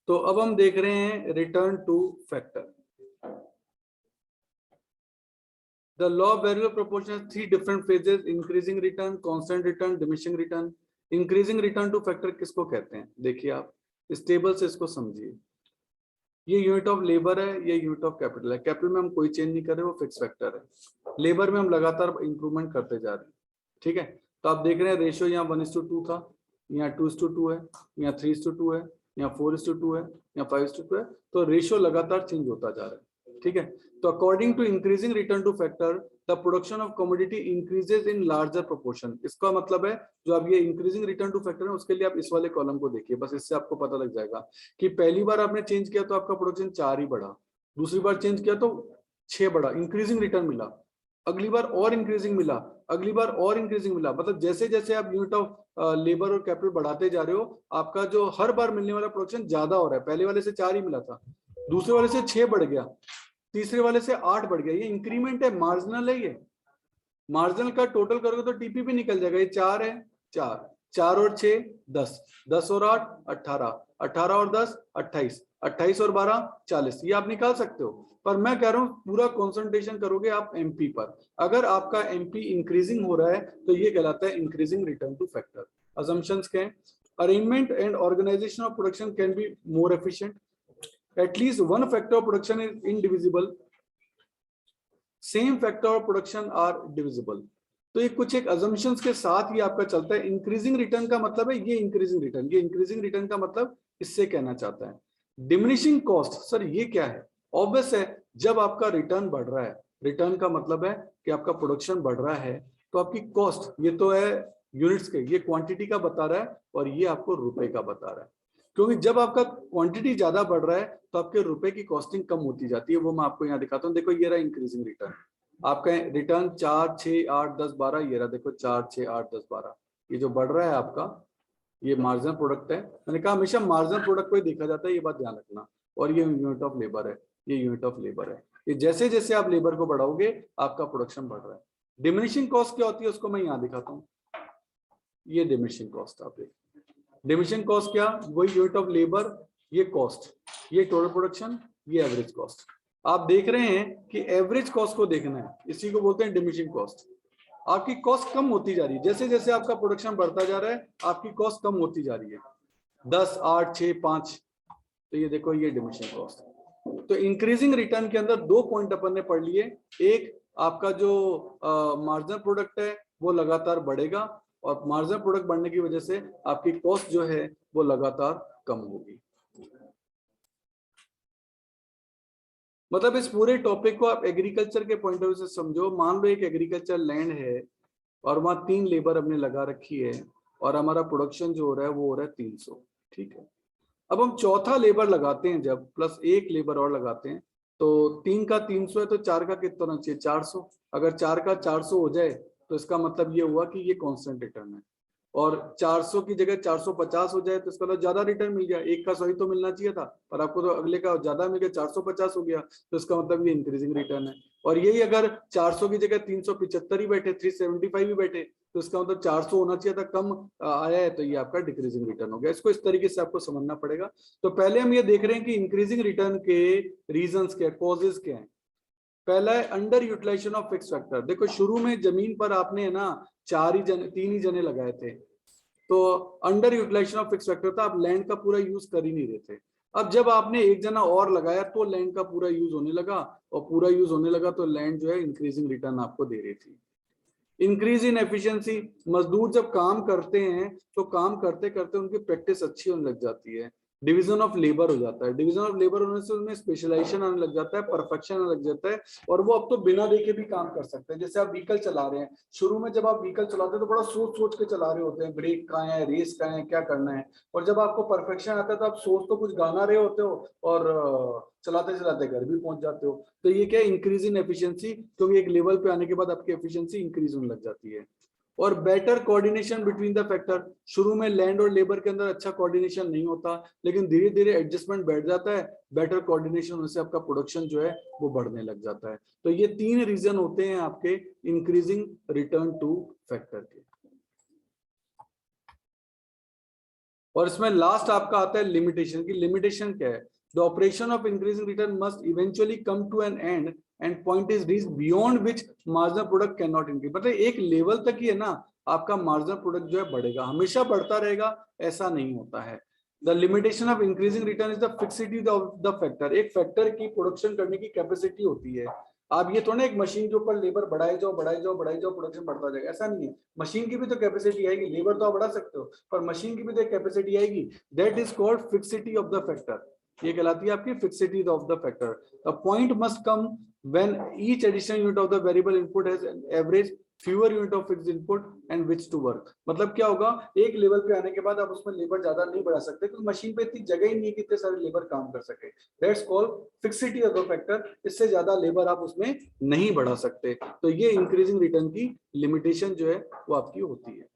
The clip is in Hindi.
तो अब हम देख रहे हैं return to factor. The law of variable proportion has three different phases: increasing return, constant return, diminishing return. Increasing return to factor किसको कहते हैं? देखिए आप इस टेबल से इसको समझिए। ये यूनिट ऑफ लेबर है, ये यूनिट ऑफ कैपिटल है। कैपिटल में हम कोई चेंज नहीं कर रहे, वो फिक्स फैक्टर है। लेबर में हम लगातार इंप्रूवमेंट करते जा रहे हैं, ठीक है। तो आप देख रहे हैं रेशियो यहाँ 1:2 था, यहाँ 2:2 है, यहाँ 3:2 है, यहाँ 4:2 है, यहाँ 5:2 है। तो रेशियो लगातार चेंज होता जा रहा है, ठीक है। तो according to increasing return to factor the production of commodity increases in larger proportion. इसका मतलब है जो अब ये इंक्रीजिंग रिटर्न टू फैक्टर है उसके लिए आप इस वाले कॉलम को देखिए, बस इससे आपको पता लग जाएगा कि पहली बार आपने चेंज किया तो आपका प्रोडक्शन 4 ही बढ़ा, दूसरी बार चेंज किया तो 6 बढ़ा, इंक्रीजिंग रिटर्न मिला। अगली बार और इंक्रीजिंग मिला, अगली बार और इंक्रीजिंग मिला। मतलब जैसे जैसे आप यूनिट ऑफ लेबर और कैपिटल बढ़ाते जा रहे हो, आपका जो हर बार मिलने वाला प्रोडक्शन ज्यादा हो रहा है। पहले वाले से 4 ही मिला था, दूसरे वाले से 6 बढ़ गया, तीसरे वाले से 8 बढ़ गया। ये इंक्रीमेंट है, मार्जिनल है। ये मार्जिनल का टोटल करोगे तो टीपी भी निकल जाएगा। ये 4 है, 4 और 6 10, 10 और 8 18, 18 और 10 28, 28 और 12 40। ये आप निकाल सकते हो। पर मैं कह रहा हूं पूरा कंसंट्रेशन करोगे आप एमपी पर। अगर आपका एमपी इंक्रीजिंग हो रहा है तो ये कहलाता है increasing return to factor. assumptions के arrangement and organisation of production can be more efficient, at least one factor of production is indivisible, same factor of production are divisible। तो ये कुछ एक assumptions के साथ ही आपका चलता है। इंक्रीजिंग रिटर्न का मतलब है ये इंक्रीजिंग रिटर्न, ये इंक्रीजिंग रिटर्न का मतलब इससे कहना चाहता है। डिमिनिशिंग कॉस्ट, सर ये क्या है? ऑब्वियस है, जब आपका रिटर्न बढ़ रहा है, रिटर्न का मतलब है कि आपका प्रोडक्शन बढ़ रहा है, तो आपकी कॉस्ट, ये तो है यूनिट्स के, ये क्वांटिटी का बता रहा है और ये आपको रुपए का बता रहा है। क्योंकि जब आपका क्वांटिटी ज्यादा बढ़ रहा है तो आपके रुपए की कॉस्टिंग कम होती जाती है। वो मैं आपको यहाँ दिखाता हूँ। देखो ये रहा इंक्रीजिंग रिटर्न, आपका रिटर्न 4 6 8 10 12, ये रहा देखो 4 6 8 10 12। ये जो बढ़ रहा है आपका, ये मार्जिनल प्रोडक्ट है। मैंने कहा हमेशा मार्जिनल प्रोडक्ट को ही देखा जाता है, ये बात ध्यान रखना। और ये यूनिट ऑफ लेबर है, ये यूनिट ऑफ लेबर है। ये जैसे जैसे आप लेबर को बढ़ाओगे आपका प्रोडक्शन बढ़ रहा है। डिमिनिशिंग कॉस्ट क्या होती है उसको मैं यहाँ दिखाता हूँ। ये डिमिनिशिंग कॉस्ट आप देखिए। डिमिनिशिंग कॉस्ट क्या? वही यूनिट ऑफ लेबर, ये कॉस्ट, ये टोटल प्रोडक्शन, ये एवरेज कॉस्ट। आप देख रहे हैं कि एवरेज कॉस्ट को देखना है, इसी को बोलते हैं डिमिनिशिंग कॉस्ट। आपकी कॉस्ट कम होती जा रही है जैसे जैसे आपका प्रोडक्शन बढ़ता जा रहा है, आपकी कॉस्ट कम होती जा रही है। 10 8 6 5, तो ये देखो ये डिमिनिशिंग कॉस्ट। तो इंक्रीजिंग रिटर्न के अंदर 2 पॉइंट अपन ने पढ़ लिए। एक, आपका जो मार्जिनल प्रोडक्ट है वो लगातार बढ़ेगा और मार्जिनल प्रोडक्ट बढ़ने की वजह से आपकी कॉस्ट जो है वो लगातार कम होगी। मतलब इस पूरे टॉपिक को आप एग्रीकल्चर के पॉइंट ऑफ व्यू से समझो। मान लो एक एग्रीकल्चर लैंड है और वहां 3 लेबर हमने लगा रखी है और हमारा प्रोडक्शन जो हो रहा है वो हो रहा है 300, ठीक है। अब हम चौथा लेबर लगाते हैं, जब प्लस 1 लेबर और लगाते हैं, तो 3 का 300 है तो 4 का कितना होना चाहिए? 400। अगर 4 का 400 हो जाए तो इसका मतलब ये हुआ कि ये कांस्टेंट रिटर्न है। और 400 की जगह 450 हो जाए तो इसका मतलब ज्यादा रिटर्न मिल गया। एक का 100 तो मिलना चाहिए था पर आपको तो अगले का ज्यादा मिल गया, 450 हो गया, तो इसका मतलब ये इंक्रीजिंग रिटर्न है। और यही अगर 400 की जगह 375 ही बैठे, 375 ही बैठे, तो इसका मतलब 400 होना चाहिए था, कम आया है, तो ये आपका डिक्रीजिंग रिटर्न हो गया। इसको इस तरीके से आपको समझना पड़ेगा। तो पहले हम ये देख रहे हैं कि इंक्रीजिंग रिटर्न के रीजंस क्या, कॉजेज क्या है। पहला है under utilisation of fix factor. देखो शुरू में जमीन पर आपने है ना 3 ही जने लगाए थे, तो under utilisation of fix factor था, आप लैंड का पूरा यूज कर ही नहीं रहे थे। अब जब आपने 1 जना और लगाया तो लैंड का पूरा यूज होने लगा, और पूरा यूज होने लगा तो लैंड जो है इंक्रीजिंग रिटर्न आपको दे रही थी। इंक्रीज इन एफिशिएंसी, मजदूर जब काम करते हैं तो काम करते करते उनकी प्रैक्टिस अच्छी होने लग जाती है। डिवीजन ऑफ लेबर हो जाता है, डिवीजन ऑफ लेबर होने से उनमें स्पेशलाइजेशन आने लग जाता है, परफेक्शन आने लग जाता है, और वो अब तो बिना देखे भी काम कर सकते हैं। जैसे आप व्हीकल चला रहे हैं, शुरू में जब आप व्हीकल चलाते हैं तो बड़ा सोच सोच के चला रहे होते हैं, ब्रेक कहाँ है, रेस कहाँ है, क्या करना है। और जब आपको परफेक्शन आता है तो आप सोच तो कुछ गाना रहे होते हो और चलाते चलाते घर भी पहुंच जाते हो। तो ये क्या है? इंक्रीज इन एफिशिएंसी, क्योंकि एक लेवल पे आने के बाद आपकी एफिशिएंसी इंक्रीज होने लग जाती है। और better coordination between the factor. शुरू में लैंड और लेबर के अंदर अच्छा कोऑर्डिनेशन नहीं होता, लेकिन धीरे धीरे एडजस्टमेंट बैठ जाता है। बेटर कोऑर्डिनेशन होने से आपका प्रोडक्शन जो है वो बढ़ने लग जाता है। तो ये 3 रीजन होते हैं आपके इंक्रीजिंग रिटर्न टू फैक्टर के। और इसमें लास्ट आपका आता है लिमिटेशन की। लिमिटेशन क्या है? The operation of increasing return must eventually come to an end end point is reach beyond which marginal product can not increase. मतलब एक लेवल तक ही है ना आपका मार्जिनल प्रोडक्ट जो है बढ़ेगा, हमेशा बढ़ता रहेगा ऐसा नहीं होता है। The limitation of increasing return is the fixity of the factor. एक फैक्टर की प्रोडक्शन करने की कैपेसिटी होती है। आप ये थोड़ा एक मशीन के ऊपर लेबर बढ़ाई जाओ बढ़ाई जाओ बढ़ाई जाओ प्रोडक्शन बढ़ता जाएगा, ऐसा नहीं है। मशीन की भी तो कैपेसिटी आएगी, लेबर तो आप बढ़ा सकते हो पर मशीन की भी तो एक कैपेसिटी आएगी। That is called fixity of the factor. ये कहलाती है आपकी fixity of the factor. The point must come when each additional unit of the variable input has an average fewer unit of fixed input and which to work। मतलब क्या होगा, एक लेवल पे आने के बाद आप उसमें लेबर ज्यादा नहीं बढ़ा सकते क्योंकि मशीन पे इतनी जगह ही नहीं है कि इतने सारे लेबर काम कर सके। That's called fixity of the factor. इससे ज्यादा लेबर आप उसमें नहीं बढ़ा सकते। तो ये इंक्रीजिंग रिटर्न की लिमिटेशन जो है वो आपकी होती है।